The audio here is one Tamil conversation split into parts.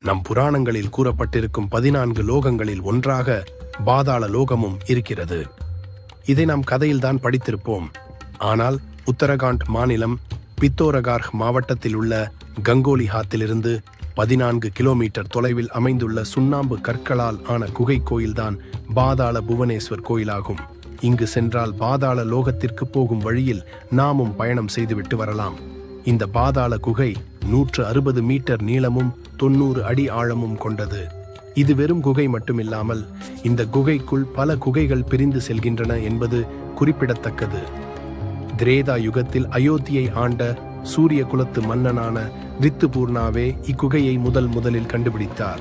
நம் புராணங்களில் கூறப்பட்டிருக்கும் 14 லோகங்களில் ஒன்றாக பாதாள லோகமும் இருக்கிறது. இதை நாம் கதையில்தான் படித்திருப்போம். ஆனால் உத்தரகாண்ட் மாநிலம் பித்தோரகார்ஹ் மாவட்டத்தில் உள்ள கங்கோலி ஹாத்திலிருந்து 14 கிலோமீட்டர் தொலைவில் அமைந்துள்ள சுண்ணாம்பு கற்களால் ஆன குகை கோயில்தான் பாதாள புவனேஸ்வர் கோயிலாகும். இங்கு சென்றால் பாதாள லோகத்திற்கு போகும் வழியில் நாமும் பயணம் செய்துவிட்டு வரலாம். இந்த பாதாள குகை 160 மீட்டர் நீளமும் 90 அடி ஆழமும் கொண்டது. இது வெறும் குகை மட்டுமில்லாமல் இந்த குகைக்குள் பல குகைகள் பிரிந்து செல்கின்றன என்பது குறிப்பிடத்தக்கது. திரேதா யுகத்தில் அயோத்தியை ஆண்ட சூரிய குலத்து மன்னனான ரித்துபூர்ணாவே இக்குகையை முதலில் கண்டுபிடித்தார்.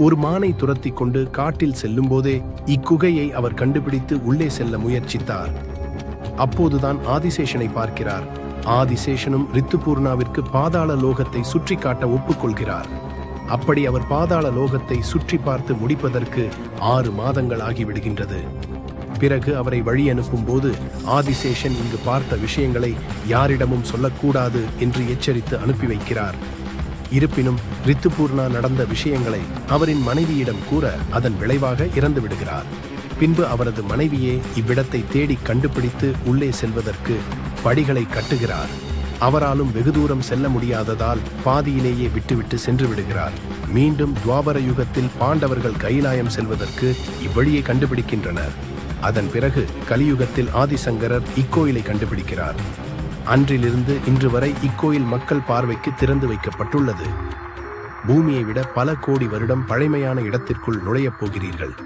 ஒரு மானை துரத்தி கொண்டு காட்டில் செல்லும் போதே இக்குகையை அவர் கண்டுபிடித்து உள்ளே செல்ல முயற்சித்தார். அப்போதுதான் ஆதிசேஷனை பார்க்கிறார். ஆதிசேஷனும் ரித்துபூர்ணாவிற்கு பாதாள லோகத்தை சுற்றி காட்ட ஒப்புக்கொள்கிறார். அப்படி அவர் பாதாள லோகத்தை சுற்றி பார்த்து முடிப்பதற்கு 6 மாதங்கள் ஆகிவிடுகின்றது. பிறகு அவரை வழி அனுப்பும் போது ஆதிசேஷன் இங்கு பார்த்த விஷயங்களை யாரிடமும் சொல்லக்கூடாது என்று எச்சரித்து அனுப்பி வைக்கிறார். இருப்பினும் ரித்துபூர்ணா நடந்த விஷயங்களை அவரின் மனைவியிடம் கூற அதன் விளைவாக இறந்து விடுகிறார். பின்பு அவரது மனைவியே இவ்விடத்தை தேடி கண்டுபிடித்து உள்ளே செல்வதற்கு படிகளை கட்டுகிறார். அவராலும் வெகு தூரம் செல்ல முடியாததால் பாதியிலேயே விட்டுவிட்டு சென்று விடுகிறார். மீண்டும் துவாபர யுகத்தில் பாண்டவர்கள் கைலாயம் செல்வதற்கு இவ்வழியை கண்டுபிடிக்கின்றனர். அதன் பிறகு கலியுகத்தில் ஆதிசங்கரர் இக்கோயிலை கண்டுபிடிக்கிறார். அன்றிலிருந்து இன்று வரை இக்கோயில் மக்கள் பார்வைக்கு திறந்து வைக்கப்பட்டுள்ளது. பூமியை விட பல கோடி வருடம் பழைமையான இடத்திற்குள் நுழையப் போகிறீர்கள்.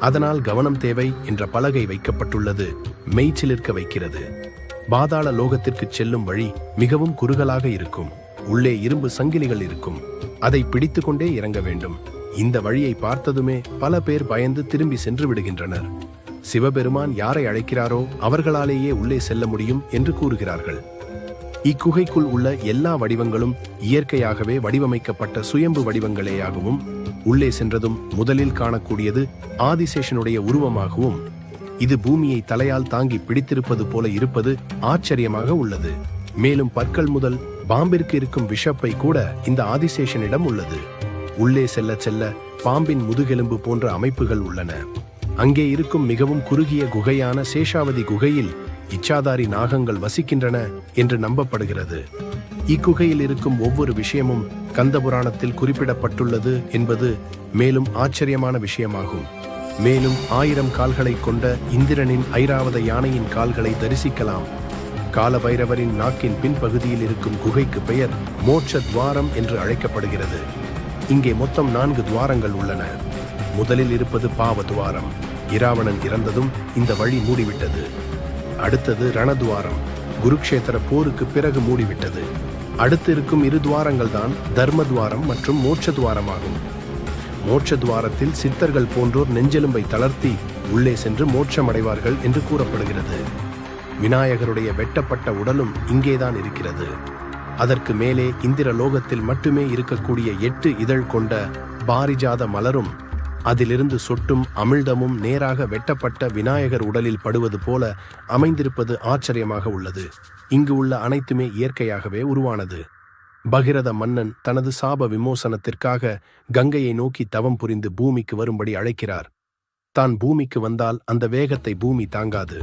அதனால் கவனம் தேவை என்ற பலகை வைக்கப்பட்டுள்ளது. மெய்ச்சிலிருக்க வைக்கிறது. பாதாள லோகத்திற்கு செல்லும் வழி மிகவும் குறுகலாக இருக்கும். உள்ளே இரும்பு சங்கிலிகள் இருக்கும். அதை பிடித்து கொண்டே இறங்க வேண்டும். இந்த வழியை பார்த்ததுமே பல பேர் பயந்து திரும்பி சென்று விடுகின்றனர். சிவபெருமான் யாரை அழைக்கிறாரோ அவர்களாலேயே உள்ளே செல்ல முடியும் என்று கூறுகிறார்கள். இக்குகைக்குள் உள்ள எல்லா வடிவங்களும் இயற்கையாகவே வடிவமைக்கப்பட்ட சுயம்பு வடிவங்களேயாகவும், உள்ளே சென்றதும் முதலில் காணக்கூடியது ஆதிசேஷனுடைய உருவமாகவும், இது பூமியை தலையால் தாங்கி பிடித்திருப்பது போல இருப்பது ஆச்சரியமாக உள்ளது. மேலும் பற்கள் முதல் பாம்பிற்கு இருக்கும் விஷப்பை கூட இந்த ஆதிசேஷனிடம் உள்ளது. உள்ளே செல்ல செல்ல பாம்பின் முதுகெலும்பு போன்ற அமைப்புகள் உள்ளன. அங்கே இருக்கும் மிகவும் குறுகிய குகையான சேஷாவதி குகையில் இச்சாதாரி நாகங்கள் வசிக்கின்றன என்று நம்பப்படுகிறது. இக்குகையில் இருக்கும் ஒவ்வொரு விஷயமும் கந்தபுராணத்தில் குறிப்பிடப்பட்டுள்ளது என்பது மேலும் ஆச்சரியமான விஷயமாகும். மேலும் 1000 கால்களை கொண்ட இந்திரனின் ஐராவத யானையின் கால்களை தரிசிக்கலாம். காலபைரவரின் நாக்கின் பின்பகுதியில் இருக்கும் குகைக்கு பெயர் மோட்ச துவாரம் என்று அழைக்கப்படுகிறது. இங்கே மொத்தம் 4 துவாரங்கள் உள்ளன. முதலில் இருப்பது பாவ துவாரம். இராவணன் இறந்ததும் இந்த வழி மூடிவிட்டது. அடுத்தது ரணதுவாரம். குருக்ஷேத்திர போருக்கு பிறகு மூடிவிட்டது. அடுத்து இருக்கும் 2 துவாரங்கள் தான் தர்மதுவாரம் மற்றும் மோட்ச துவாரமாகும். மோட்ச துவாரத்தில் சித்தர்கள் போன்றோர் நெஞ்செலும்பை தளர்த்தி உள்ளே சென்று மோட்சமடைவார்கள் என்று கூறப்படுகிறது. விநாயகருடைய வெட்டப்பட்ட உடலும் இங்கேதான் இருக்கிறது. அதற்கு மேலே இந்திர லோகத்தில் மட்டுமே இருக்கக்கூடிய 8 இதழ் கொண்ட பாரிஜாத மலரும் அதிலிருந்து சொட்டும் அமிழ்தமும் நேராக வெட்டப்பட்ட விநாயகர் உடலில் படுவது போல அமைந்திருப்பது ஆச்சரியமாக உள்ளது. இங்கு உள்ள அனைத்துமே இயற்கையாகவே உருவானது. பகிரத மன்னன் தனது சாப விமோசனத்திற்காக கங்கையை நோக்கி தவம் புரிந்து பூமிக்கு வரும்படி அழைக்கிறார். தான் பூமிக்கு வந்தால் அந்த வேகத்தை பூமி தாங்காது.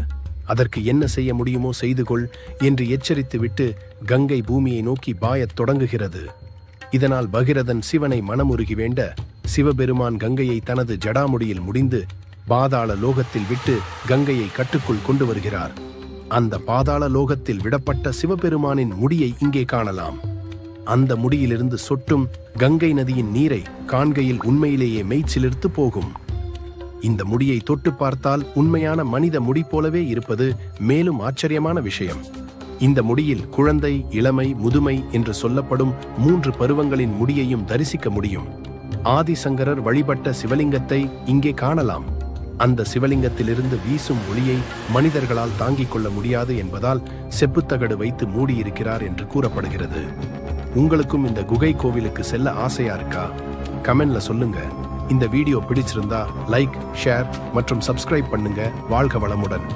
அதற்கு என்ன செய்ய முடியுமோ செய்து கொள் என்று எச்சரித்துவிட்டு கங்கை பூமியை நோக்கி பாயத் தொடங்குகிறது. இதனால் பகிரதன் சிவனை மனமுருகி வேண்ட சிவபெருமான் கங்கையை தனது ஜடாமுடியில் முடிந்து பாதாள லோகத்தில் விட்டு கங்கையை கட்டுக்குள் கொண்டு வருகிறார். அந்த பாதாள லோகத்தில் விடப்பட்ட சிவபெருமானின் முடியை இங்கே காணலாம். அந்த முடியிலிருந்து சொட்டும் கங்கை நதியின் நீரை காண்கையில் உண்மையிலேயே மெய்ச்சிலிர்த்து போகும். இந்த முடியை தொட்டு பார்த்தால் உண்மையான மனித முடி போலவே இருப்பது மேலும் ஆச்சரியமான விஷயம். இந்த முடியில் குழந்தை, இளமை, முதுமை என்று சொல்லப்படும் 3 பருவங்களின் முடியையும் தரிசிக்க முடியும். ஆதிசங்கரர் வழிபட்ட சிவலிங்கத்தை இங்கே காணலாம். அந்த சிவலிங்கத்திலிருந்து வீசும் ஒளியை மனிதர்களால் தாங்கிக் கொள்ள முடியாது என்பதால் செப்புத்தகடு வைத்து மூடியிருக்கிறார் என்று கூறப்படுகிறது. உங்களுக்கும் இந்த குகை கோவிலுக்கு செல்ல ஆசையா இருக்கா? கமெண்ட்ல சொல்லுங்க. இந்த வீடியோ பிடிச்சிருந்தா லைக், ஷேர் மற்றும் சப்ஸ்கிரைப் பண்ணுங்க. வாழ்க வளமுடன்.